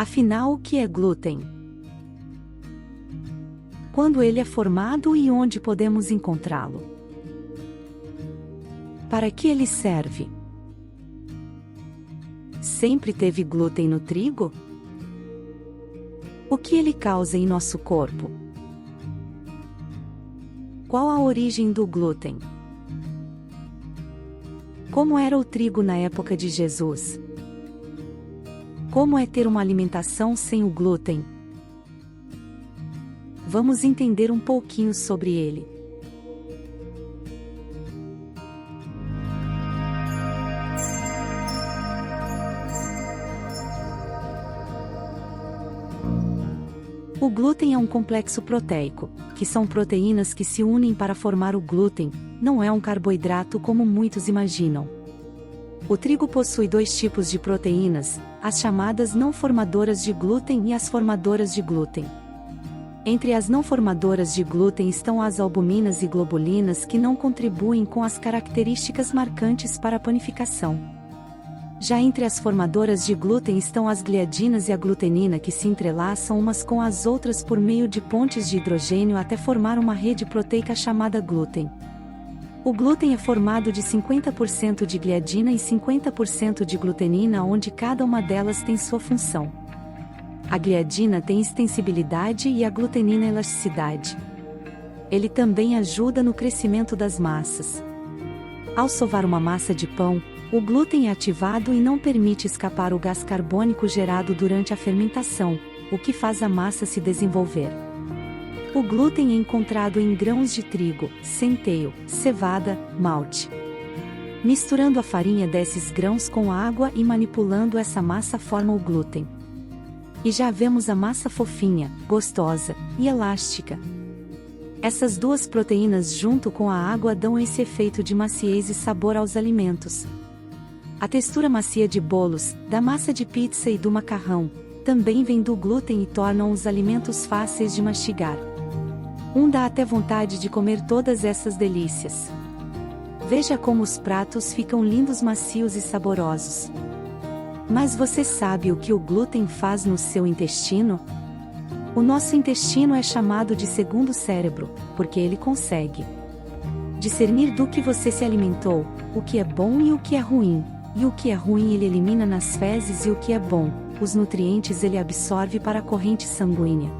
Afinal, o que é glúten? Quando ele é formado e onde podemos encontrá-lo? Para que ele serve? Sempre teve glúten no trigo? O que ele causa em nosso corpo? Qual a origem do glúten? Como era o trigo na época de Jesus? Como é ter uma alimentação sem o glúten? Vamos entender um pouquinho sobre ele. O glúten é um complexo proteico, que são proteínas que se unem para formar o glúten, não é um carboidrato como muitos imaginam. O trigo possui dois tipos de proteínas, as chamadas não formadoras de glúten e as formadoras de glúten. Entre as não formadoras de glúten estão as albuminas e globulinas que não contribuem com as características marcantes para a panificação. Já entre as formadoras de glúten estão as gliadinas e a glutenina que se entrelaçam umas com as outras por meio de pontes de hidrogênio até formar uma rede proteica chamada glúten. O glúten é formado de 50% de gliadina e 50% de glutenina, onde cada uma delas tem sua função. A gliadina tem extensibilidade e a glutenina elasticidade. Ele também ajuda no crescimento das massas. Ao sovar uma massa de pão, o glúten é ativado e não permite escapar o gás carbônico gerado durante a fermentação, o que faz a massa se desenvolver. O glúten é encontrado em grãos de trigo, centeio, cevada, malte. Misturando a farinha desses grãos com água e manipulando essa massa forma o glúten. E já vemos a massa fofinha, gostosa e elástica. Essas duas proteínas junto com a água dão esse efeito de maciez e sabor aos alimentos. A textura macia de bolos, da massa de pizza e do macarrão, também vem do glúten e tornam os alimentos fáceis de mastigar. Dá até vontade de comer todas essas delícias. Veja como os pratos ficam lindos, macios e saborosos. Mas você sabe o que o glúten faz no seu intestino? O nosso intestino é chamado de segundo cérebro, porque ele consegue discernir do que você se alimentou, o que é bom e o que é ruim. E o que é ruim ele elimina nas fezes e o que é bom, os nutrientes ele absorve para a corrente sanguínea.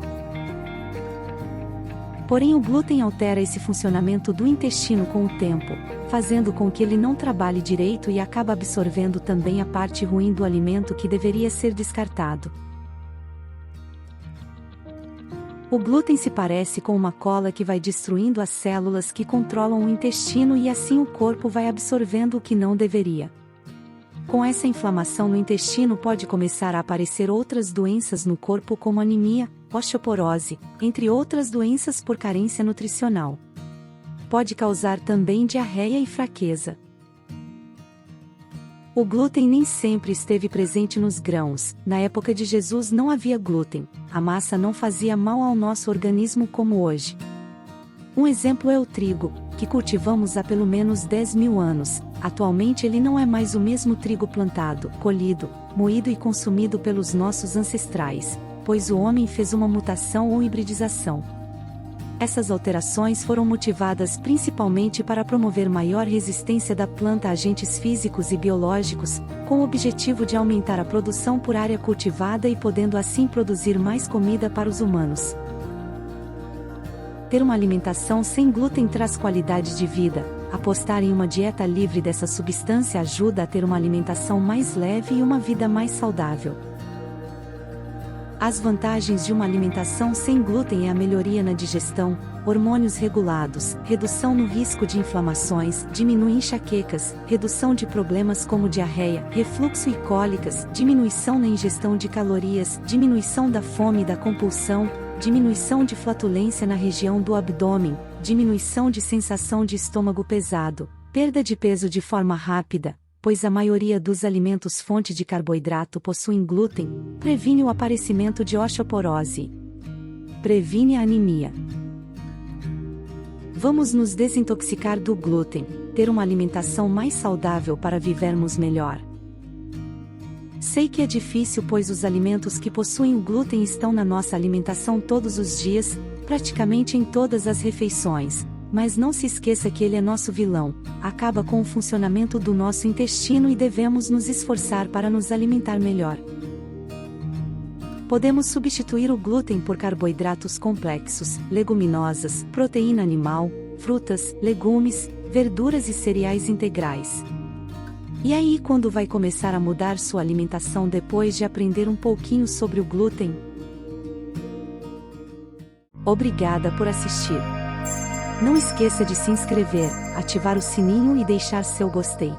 Porém o glúten altera esse funcionamento do intestino com o tempo, fazendo com que ele não trabalhe direito e acaba absorvendo também a parte ruim do alimento que deveria ser descartado. O glúten se parece com uma cola que vai destruindo as células que controlam o intestino e assim o corpo vai absorvendo o que não deveria. Com essa inflamação no intestino pode começar a aparecer outras doenças no corpo como anemia, osteoporose, entre outras doenças por carência nutricional. Pode causar também diarreia e fraqueza. O glúten nem sempre esteve presente nos grãos. Na época de Jesus não havia glúten, a massa não fazia mal ao nosso organismo como hoje. Um exemplo é o trigo, que cultivamos há pelo menos 10.000 anos. Atualmente ele não é mais o mesmo trigo plantado, colhido, moído e consumido pelos nossos ancestrais, pois o homem fez uma mutação ou hibridização. Essas alterações foram motivadas principalmente para promover maior resistência da planta a agentes físicos e biológicos, com o objetivo de aumentar a produção por área cultivada e podendo assim produzir mais comida para os humanos. Ter uma alimentação sem glúten traz qualidade de vida. Apostar em uma dieta livre dessa substância ajuda a ter uma alimentação mais leve e uma vida mais saudável. As vantagens de uma alimentação sem glúten é a melhoria na digestão, hormônios regulados, redução no risco de inflamações, diminui enxaquecas, redução de problemas como diarreia, refluxo e cólicas, diminuição na ingestão de calorias, diminuição da fome e da compulsão, diminuição de flatulência na região do abdômen, diminuição de sensação de estômago pesado, perda de peso de forma rápida, pois a maioria dos alimentos fonte de carboidrato possuem glúten, previne o aparecimento de osteoporose. Previne a anemia. Vamos nos desintoxicar do glúten, ter uma alimentação mais saudável para vivermos melhor. Sei que é difícil, pois os alimentos que possuem o glúten estão na nossa alimentação todos os dias, praticamente em todas as refeições, mas não se esqueça que ele é nosso vilão, acaba com o funcionamento do nosso intestino e devemos nos esforçar para nos alimentar melhor. Podemos substituir o glúten por carboidratos complexos, leguminosas, proteína animal, frutas, legumes, verduras e cereais integrais. E aí, quando vai começar a mudar sua alimentação depois de aprender um pouquinho sobre o glúten? Obrigada por assistir. Não esqueça de se inscrever, ativar o sininho e deixar seu gostei.